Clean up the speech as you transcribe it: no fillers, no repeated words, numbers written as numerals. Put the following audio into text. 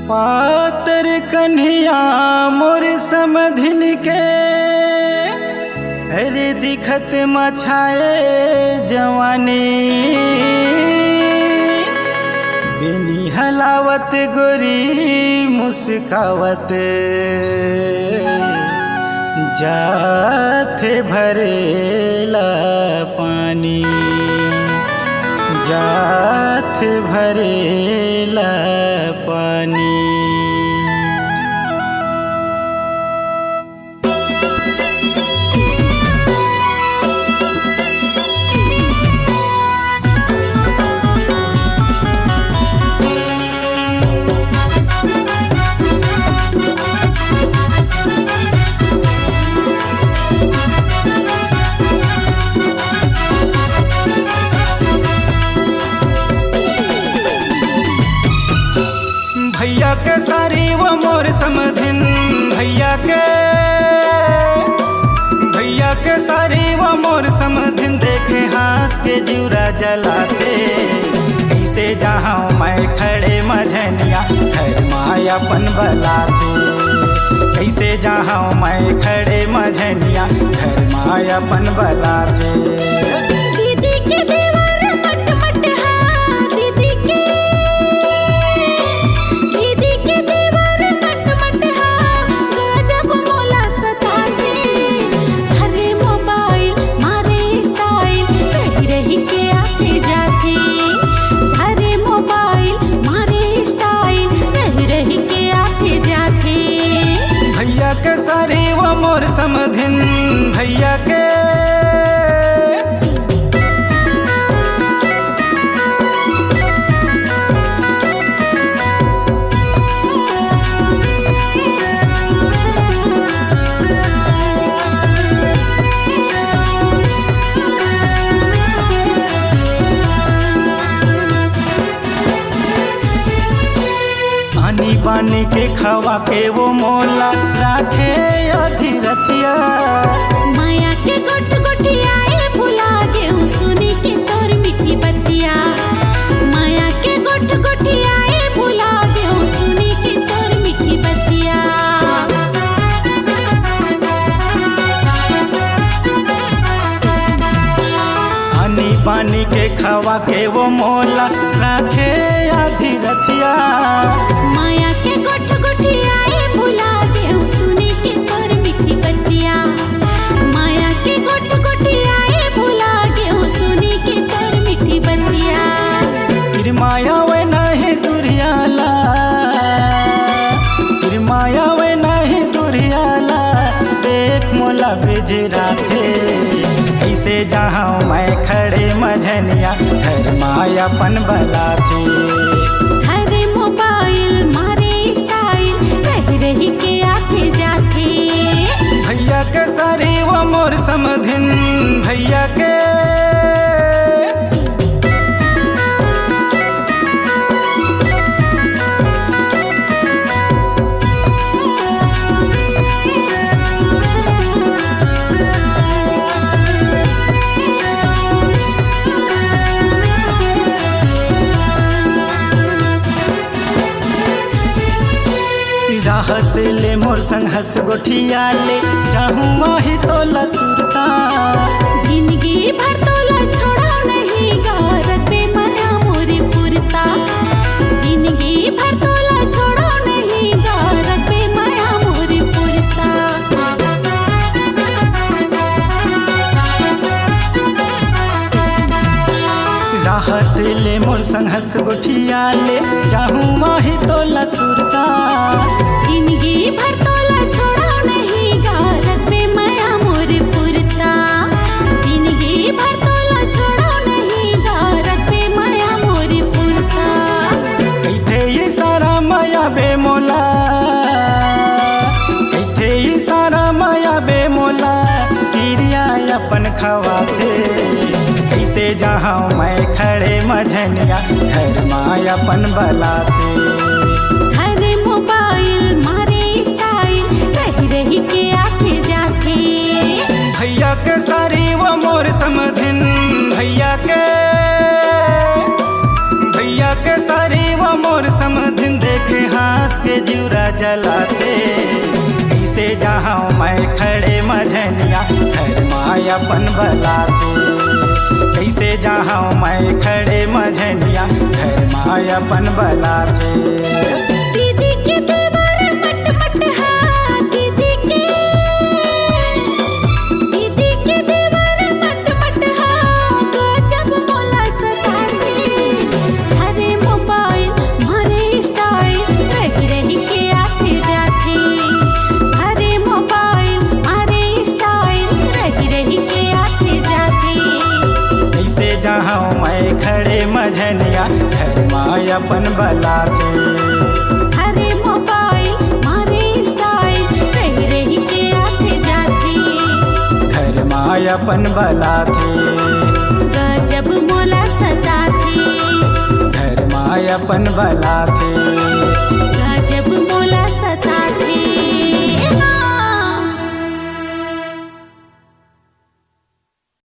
पातर कन्हैया मोर समधिन के अरे दिखत मछाए जवानी बिनी हलावत गोरी मुस्कावत जाथे भरेला पानी जाथे भरेला पानी। भैया के सारी वो मोर समधिन भैया के सारी वो मोर समधिन देखे हंस के जीवरा जलाते कैसे जहाँ मैं खड़े मझनिया घर मायापन बलाते कैसे जहाँ मैं खड़े मझनिया घर मायापन बलाते। के सारी वो मोर समधिन भैया के पानी पानी के खवा के वो मोला राखे अधीरथिया माया के गोट गोटियाए भुला गेहूं सुनी के तोर मीठी बतिया माया के गोट गोटियाए भुला गेहूं सुनी के तोर मीठी बतिया। पानी पानी के खवा के वो मोला राखे अधीरथिया माया के गोट गोटियाए भुला गेहूं सुनी के तोर मीठी बतिया माया के गोट गोटियाए भुला गेहूं सुनी के तोर मीठी बतिया। फिर माया वे नहीं दुरियाला फिर माया वे नहीं दुरियाला देख मोला बिजरा थे कैसे जहाँ मैं खड़े मझनिया घर मायापन बला थे। हरे मोबाइल मारे स्टाइल रही रही के आते जाते भैया के सारी वो मोर समधिन भैया के राहत ले मोर संग हंस गोठिया ले चाहूँ वही तो लसुरता जिंदगी भर तोला छोड़ा नहीं गारत पे माया मोरे पुरता जिंदगी भर तोला छोड़ा नहीं गारत पे माया मोरे पुरता। राहत ले मोर संग हंस गोठिया ले चाहूँ वही तो लसुरता जिंदगी भर तोला छोड़ा नहीं गारत पे माया मोरे पुरता जिंदगी भर तोला छोड़ा नहीं गारत पे माया मोरे पुरता। कैथे ये सारा माया बेमोला कैथे ये सारा माया बेमोला किरिया अपन खवाथे कैसे जहाँ मैं खड़े मझनिया घर मायापन बला थे। हरे मोबाइल मारे स्टाइल रही रही के आते जाते भैया के सारी वो मोर समधिन भैया के सारी वो मोर समधिन देखे हंस जुरा जलाथे। कैसे जहाँ मैं खड़े मझनिया घर माँ अपन बलाथे। कैसे जहाँ मैं खड़े मझनिया घर माँ अपन बलाथे। दीदी के देवर मट मट हा, दीदी के देवर मट मट हा, गजब मोला सताते। हरे मोबाइल मारे स्टाइल रही रही के आते जाते। हरे मोबाइल मारे स्टाइल रही रही के आते जाते। कैसे जहाँ मैं खड़े मझनिया घर माँ अपन बलाथे। हरे मोबाइल मारे स्टाइल रही रही के आते जाते। घर माँ अपन बलाथे। गजब मोला सताते। घर माँ अपन बलाथे।